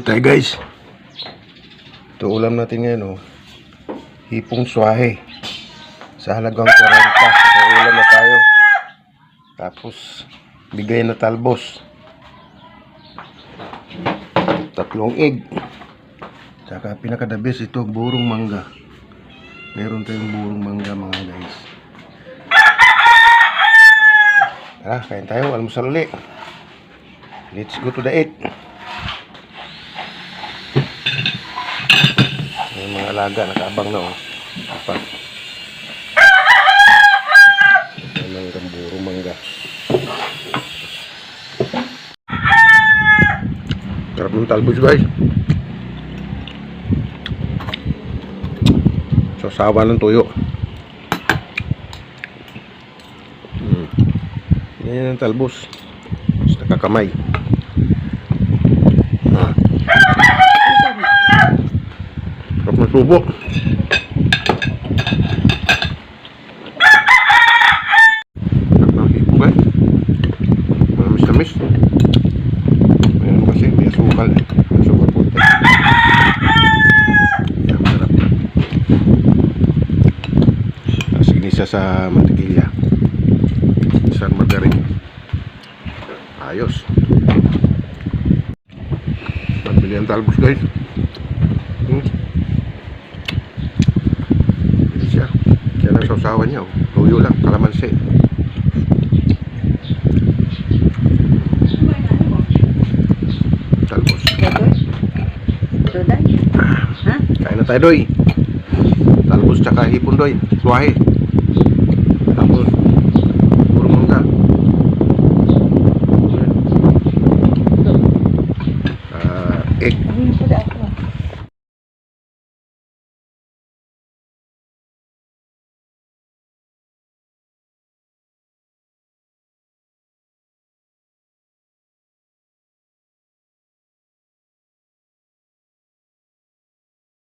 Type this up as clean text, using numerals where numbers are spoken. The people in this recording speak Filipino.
tayo guys. Ito ulam natin ngayon, oh. Hipong swahe. Sa halagang 40. So, ulam na tayo. Tapos bigay na talbos. 3 egg. Saka pinaka-the-best ito, burong mangga. Meron tayong burong mangga mga guys. Tara, kain tayo, almusal ulit. Let's go to the eat. Yung mga alaga, nakaabang na, oh. Apa. Mangga, burong mangga. Sarap ng talbos guys. Sasawa ng tuyo. Yan ang talbos. Basta kakamay. Sarap ng subo. Sarap ng hipo guys. Manamis-tamis. Ayan kasi may asukal. Asukal puti. Yan, sarap. Tapos ginisa sa mantikilya. Isang margarin. Ayos. Pagbili ang talbos guys. Siya. Siya lang sausawan niya. Tuyo lang. Kalamansi. Talbos. Kain na tayo doy. Talbos tsaka hipon doy. Suwahe. Tapos